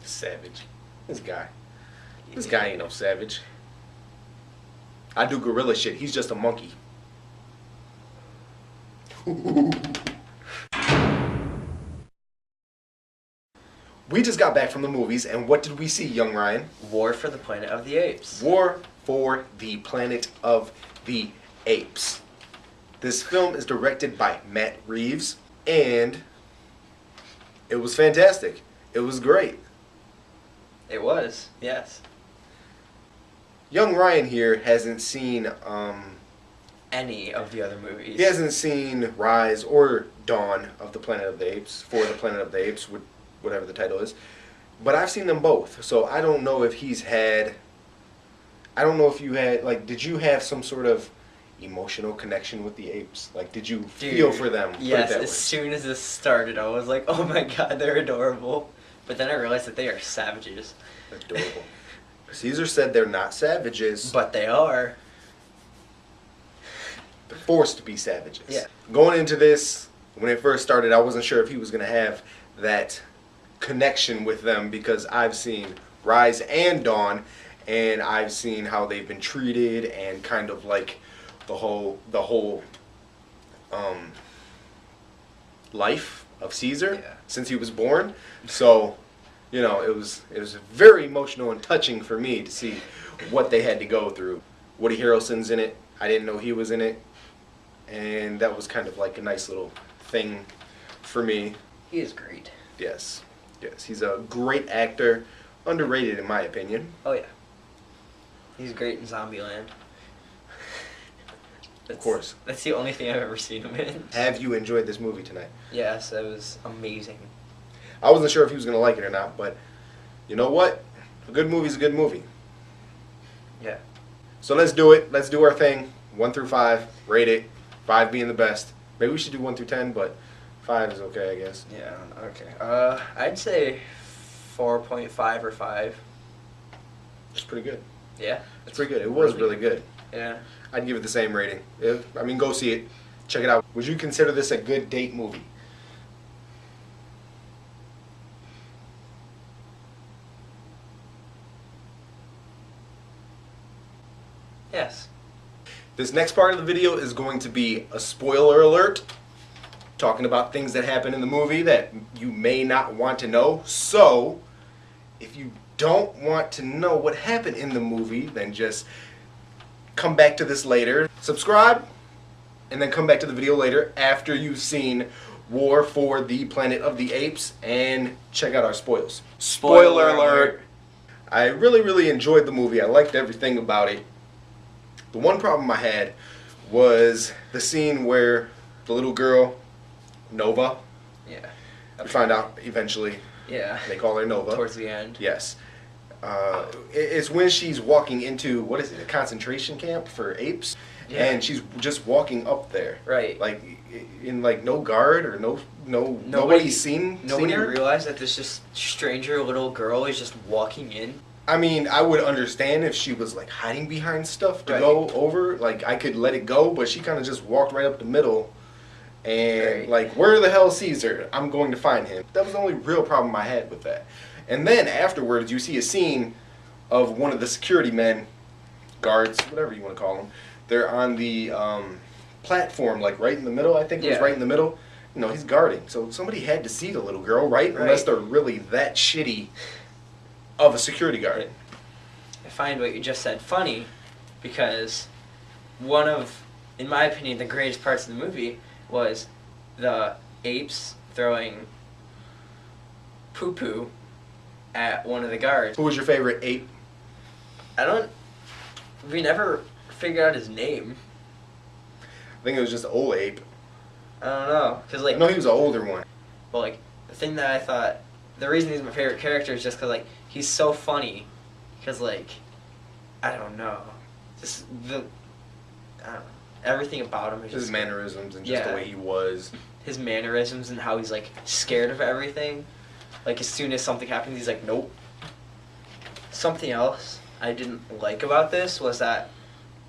Savage. This guy. This guy ain't no savage. I do gorilla shit. He's just a monkey. We just got back from the movies, and what did we see, young Ryan? War for the Planet of the Apes. War for the Planet of the Apes. This film is directed by Matt Reeves, and it was fantastic. It was great. It was, yes. Young Ryan here hasn't seen Any of the other movies. he hasn't seen Rise or Dawn of the Planet of the Apes, For the Planet of the Apes, whatever the title is. But I've seen them both, so I don't know if you had, like, did you have some sort of emotional connection with the apes? Like, did you feel for them? Yes, as soon as this started, I was like, oh my god, they're adorable. But then I realized that they are savages. Adorable. Caesar said they're not savages. But they are. They're forced to be savages. Yeah. Going into this, when it first started, I wasn't sure if he was going to have that connection with them because I've seen Rise and Dawn, and I've seen how they've been treated and kind of like the whole life of Caesar since he was born. So, you know, it was very emotional and touching for me to see what they had to go through. Woody Harrelson's in it. I didn't know he was in it, and that was kind of like a nice little thing for me. He is great. Yes, he's a great actor, underrated in my opinion. Oh yeah. He's great in Zombieland. Of course. That's the only thing I've ever seen him in. Have you enjoyed this movie tonight? Yes, it was amazing. I wasn't sure if he was going to like it or not, but you know what? A good movie's a good movie. Yeah. So let's do it. Let's do our thing. 1 through 5. Rate it. 5 being the best. Maybe we should do 1 through 10, but 5 is okay, I guess. Yeah, okay. I'd say 4.5 or 5. It's pretty good. Yeah. It's pretty good. It was really good. Yeah. I'd give it the same rating. I mean, go see it. Check it out. Would you consider this a good date movie? Yes. This next part of the video is going to be a spoiler alert, talking about things that happen in the movie that you may not want to know. So, if you don't want to know what happened in the movie, then just come back to this later. Subscribe, and then come back to the video later after you've seen War for the Planet of the Apes, and check out our spoils. Spoiler alert! I really enjoyed the movie. I liked everything about it. The one problem I had was the scene where the little girl, Nova, we find out eventually, they call her Nova. Towards the end. Yes. It's when she's walking into, what is it, a concentration camp for apes? Yeah. And she's just walking up there. Right. Like, in like no guard or nobody's seen her. Realized that this just stranger little girl is just walking in. I mean, I would understand if she was like hiding behind stuff to go over. Like, I could let it go, but she kind of just walked right up the middle. And like, where the hell is Caesar? I'm going to find him. That was the only real problem I had with that. And then afterwards, you see a scene of one of the security men, guards, whatever you want to call them. They're on the platform, like right in the middle. I think it was right in the middle. You know, he's guarding. So somebody had to see the little girl, right? Unless they're really that shitty of a security guard. I find what you just said funny because one of, in my opinion, the greatest parts of the movie was the apes throwing poo-poo at one of the guards. Who was your favorite ape? We never figured out his name. I think it was just an old ape. I don't know. Cause like, no, he was an older one. But like, the thing that I thought, the reason he's my favorite character is just because like, he's so funny. Because like, I don't know. Just I don't know. Everything about him is just... His mannerisms and just the way he was. His mannerisms and how he's like scared of everything. Like as soon as something happens, he's like, nope. Something else I didn't like about this was that,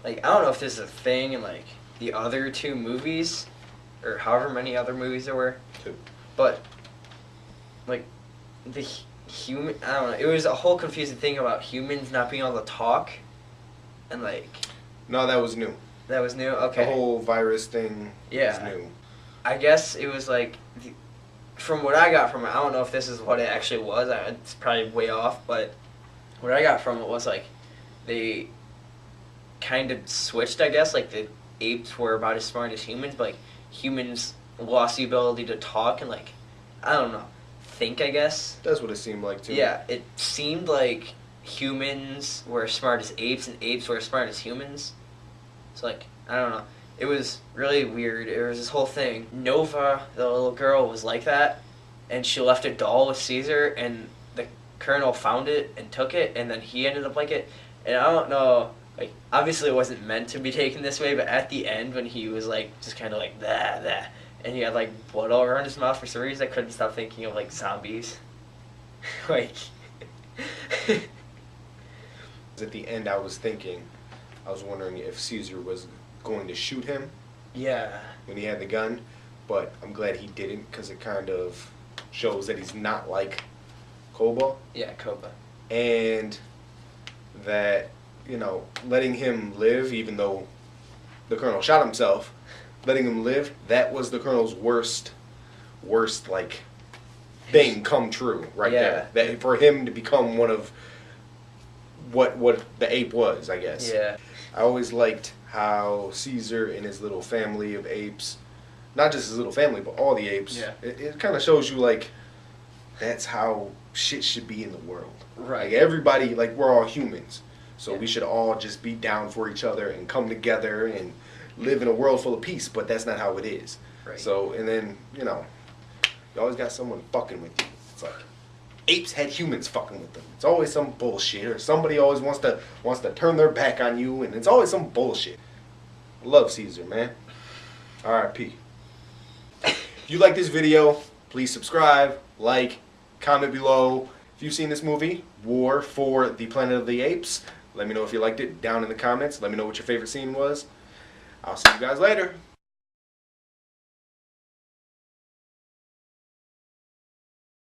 like, I don't know if this is a thing in like the other 2 movies, or however many other movies there were. 2. But like I don't know. It was a whole confusing thing about humans not being able to talk, and like No, that was new. that was new. Okay. The whole virus thing Yeah. was new. I guess it was like, from what I got from it, I don't know if this is what it actually was. It's probably way off, but what I got from it was like, they kind of switched. I guess like the apes were about as smart as humans, but like humans lost the ability to talk and like, I don't know, think. I guess. That's what it seemed like too. Yeah, it seemed like humans were as smart as apes and apes were as smart as humans. It's like, I don't know. It was really weird. It was this whole thing. Nova, the little girl, was like that, and she left a doll with Caesar, and the Colonel found it and took it, and then he ended up like it. And I don't know, like, obviously it wasn't meant to be taken this way, but at the end when he was like, just kind of like, that, and he had like blood all around his mouth for some reason, I couldn't stop thinking of like zombies. Like. At the end, I was wondering if Caesar was going to shoot him Yeah. when he had the gun, but I'm glad he didn't because it kind of shows that he's not like Koba, Yeah, Koba. and that, you know, letting him live, even though the Colonel shot himself, letting him live, that was the Colonel's worst like thing come true right there. That for him to become one of what the ape was, I guess. Yeah. I always liked how Caesar and his little family of apes, not just his little family, but all the apes, Yeah. it kind of shows you, like, that's how shit should be in the world. Right. Like, everybody, like, we're all humans. So Yeah. we should all just be down for each other and come together and live in a world full of peace, but that's not how it is. Right. So, and then, you know, you always got someone fucking with you. It's like, apes had humans fucking with them. It's always some bullshit, or somebody always wants to turn their back on you, and it's always some bullshit. Love Caesar, man. R.I.P. If you like this video, please subscribe, like, comment below. If you've seen this movie, War for the Planet of the Apes, let me know if you liked it down in the comments. Let me know what your favorite scene was. I'll see you guys later.